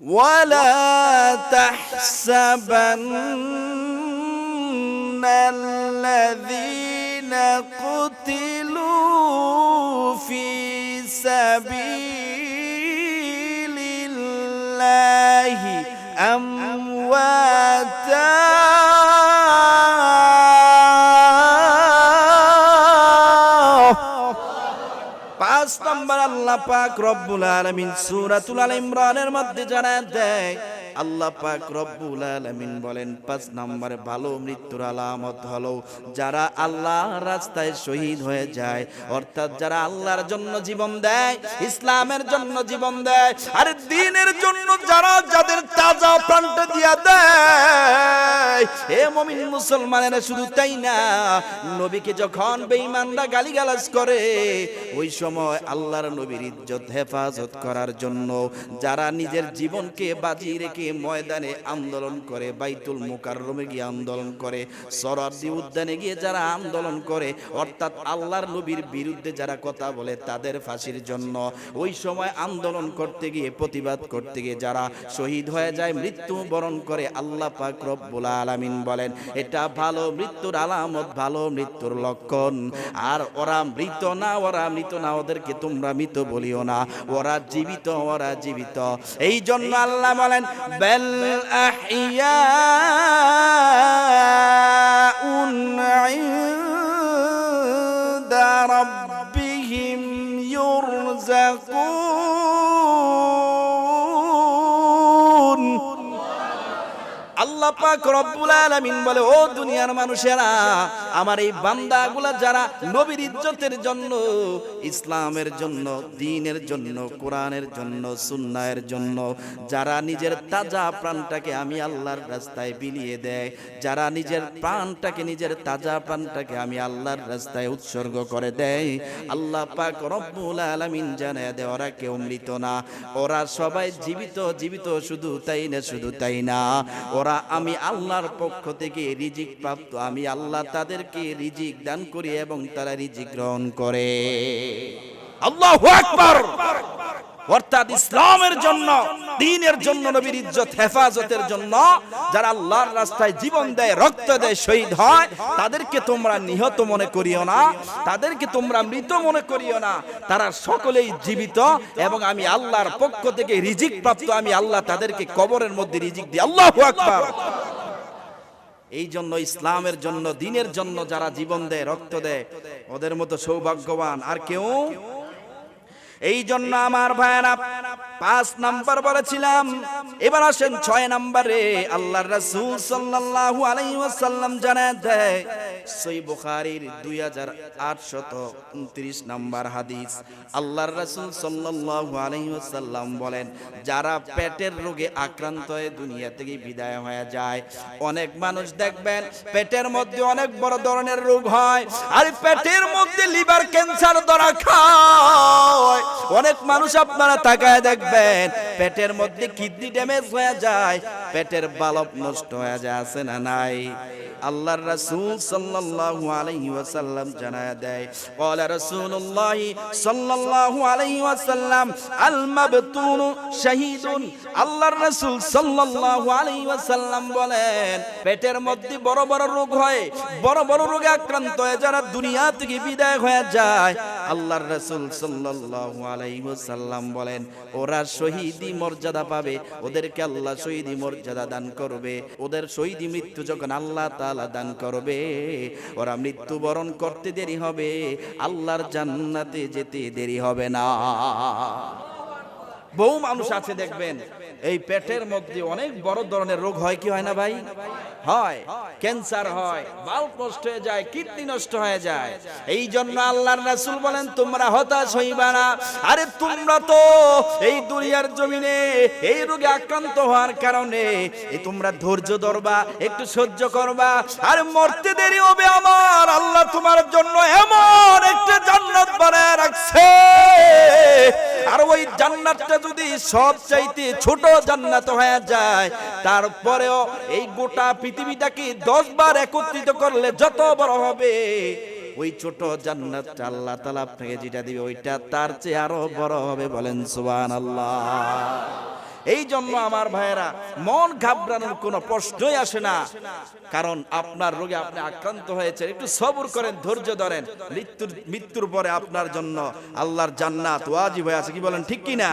ولا تحسبن الذين قتلوا في سبيل الله أمواتا আল্লাহ পাক রব্বুল আলামিন সূরাতুল আল ইমরানের মধ্যে জানায় দেয়, আল্লাহ পাক রব্বুল আলামিন বলেন ৫ নম্বরে ভালো মৃত্যুর আলামত হলো যারা আল্লাহর রাস্তায় শহীদ হয়ে যায়, অর্থাৎ যারা আল্লাহর জন্য জীবন দেয়, ইসলামের জন্য জীবন দেয়, আর দ্বীনের জন্য যারা যাদের তাজা প্রাণটা দিয়া দেয়। হে মুমিন মুসলমানেরা, শুধু তাই না, নবীকে যখন বেঈমানরা গালিগালাজ করে ওই সময় আল্লাহর নবীর ইজ্জত হেফাজত করার জন্য যারা নিজের জীবনকে বাজি রেখে ময়দানে আন্দোলন করে, বাইতুল মুকাররমে গিয়ে আন্দোলন করে, সরাবদি উদ্যানে গিয়ে যারা আন্দোলন করে, অর্থাৎ আল্লাহর নবীর বিরুদ্ধে যারা কথা বলে তাদের ফাঁসির জন্য ওই সময় আন্দোলন করতে গিয়ে, প্রতিবাদ করতে গিয়ে যারা শহীদ হয়ে যায়, মৃত্যু বরণ করে, আল্লাহ পাক রব্বুল আলামিন বলেন এটা ভালো মৃত্যুর আলামত, ভালো মৃত্যুর লক্ষণ। আর ওরা মৃত না, ওরা মৃত না, ওদেরকে তোমরা মৃত বলিও না, ওরা জীবিত, ওরা জীবিত। এই জন্য আল্লাহ বলেন বাল আহইয়াউন ইনদা রাব্বিহিম ইউরযাকুন। আল্লাহ পাক রব্বুল আলামিন বলে, ও দুনিয়ার মানুষেরা, আমার এই বান্দাগুলা যারা নবীর ইজ্জতের জন্য, ইসলামের জন্য, দ্বীনের জন্য, কোরআনের জন্য, সুন্নাহের জন্য যারা নিজের তাজা প্রাণটাকে আমি আল্লাহর রাস্তায় বিলিয়ে দেয়, যারা নিজের প্রাণটাকে, নিজের তাজা প্রাণটাকে আমি আল্লাহর রাস্তায় উৎসর্গ করে দেয়, আল্লাহ পাক রব্বুল আলামিন জানায় দেয় ওরা কেউ মৃত না, ওরা সবাই জীবিত। জীবিত শুধু তাই না, শুধু তাই না, ওরা আমি আল্লাহর পক্ষ থেকে রিজিক প্রাপ্ত, আমি আল্লাহ তাদেরকে রিজিক দান করি এবং তারা রিজিক গ্রহণ করে। আল্লাহু আকবার। অর্থাৎ ইসলামের জন্য, দ্বীনের জন্য, নবীর ইজ্জত হেফাজতের জন্য যারা আল্লাহর রাস্তায় জীবন দেয়, রক্ত দেয়, শহীদ হয়, তাদেরকে তোমরা নিহত মনে করিও না, তাদেরকে তোমরা মৃত মনে করিও না, তারা সকলেই জীবিত এবং আমি আল্লাহর পক্ষ থেকে রিজিক প্রাপ্ত, আমি আল্লাহ তাদেরকে কবরের মধ্যে রিজিক দিই। আল্লাহু আকবার। এই জন্য ইসলামের জন্য, দ্বীনের জন্য যারা জীবন দেয়, রক্ত দেয়, ওদের মতো সৌভাগ্যবান আর কেউ। এই জন্য আমার ভাইয়েরা ৫ নাম্বার বলেছিলাম, এবার আসেন ৬ নম্বরে। আল্লাহর রাসূল সাল্লাল্লাহু আলাইহি ওয়াসাল্লাম জানায় দেয়, সহিহ বুখারীর 2829 নম্বর হাদিস, আল্লাহর রাসূল সাল্লাল্লাহু আলাইহি ওয়াসাল্লাম বলেন, যারা পেটের রোগে আক্রান্ত হয়ে দুনিয়া থেকে বিদায় হয়ে যায়। অনেক মানুষ দেখবেন পেটের মধ্যে অনেক বড় ধরনের রোগ হয়, আর পেটের মধ্যে লিভার ক্যান্সার ধরা খায়। অনেক মানুষ আপনারা তাকায় দেখবেন পেটের মধ্যে কিডনি ড্যামেজ হয়ে যায়, পেটের বাল্ব নষ্ট হয়ে যায়, আছে না নাই? আল্লাহর রাসূল সাল্লাল্লাহু আলাইহি ওয়াসাল্লাম জানায় দেয়, ক্বালা রাসূলুল্লাহ সাল্লাল্লাহু আলাইহি ওয়াসাল্লাম আল মাবতুনু শাহীদুন। আল্লাহর রাসূল সাল্লাল্লাহু আলাইহি ওয়াসাল্লাম বলেন, পেটের মধ্যে বড় বড় রোগ হয়, বড় বড় রোগে আক্রান্ত হয়ে যারা দুনিয়া থেকে বিদায় হয়ে যায়, আল্লাহর রাসূল সাল্লাল্লাহু আলাইহি ওয়াসাল্লাম বলেন ওরা শহীদি মর্যাদা পাবে, ওদেরকে আল্লাহ শহীদি মর্যাদা দান করবে। ওদের শহীদি মৃত্যু যখন আল্লাহ তাআলা দান করবে, ওরা মৃত্যুবরণ করতে দেরি হবে, আল্লাহর জান্নাতে যেতে দেরি হবে না। বহু মানুষ আছে দেখবেন এই পেটের মধ্যে অনেক বড় ধরনের রোগ হয়, কি হয় না ভাই? হয়, ক্যান্সার হয়, বাল্ব নষ্ট হয়ে যায়, কিডনি নষ্ট হয়ে যায়। এই জন্য আল্লাহর রাসূল বলেন তোমরা হতাশ হইবা না। আরে তোমরা তো এই দুনিয়ার জমিনে এই রোগে আক্রান্ত হওয়ার কারণে তোমরা ধৈর্য ধরবা, একটু সহ্য করবা, আর মরতে দেরি হবে, আমার আল্লাহ তোমার জন্য এমন একটা জান্নাত বানায় রাখছে, আর ওই জান্নাতটা যদি সব চাইতে ছোট জান্নাত হয়ে যায়, তারপরেও এই গোটা পৃথিবীটাকে 10 বার একত্রিত করলে যত বড় হবে, ওই ছোট জান্নাতটা আল্লাহ তাআলা আপনাকে যেটা দিবে ওইটা তার চেয়ে আরো বড় হবে। বলেন সুবহানাল্লাহ। এই জন্য আমার ভাইয়েরা মন ঘাবড়ানোর কোনো প্রশ্নই আসে না, কারণ আপনার রোগে আপনি আক্রান্ত হয়েছেন, একটু সবর করেন, ধৈর্য ধরেন, মৃত্যুর পরে আপনার জন্য আল্লাহর জান্নাত ওয়াজিব হয়ে আছে, কি বলেন ঠিক কিনা?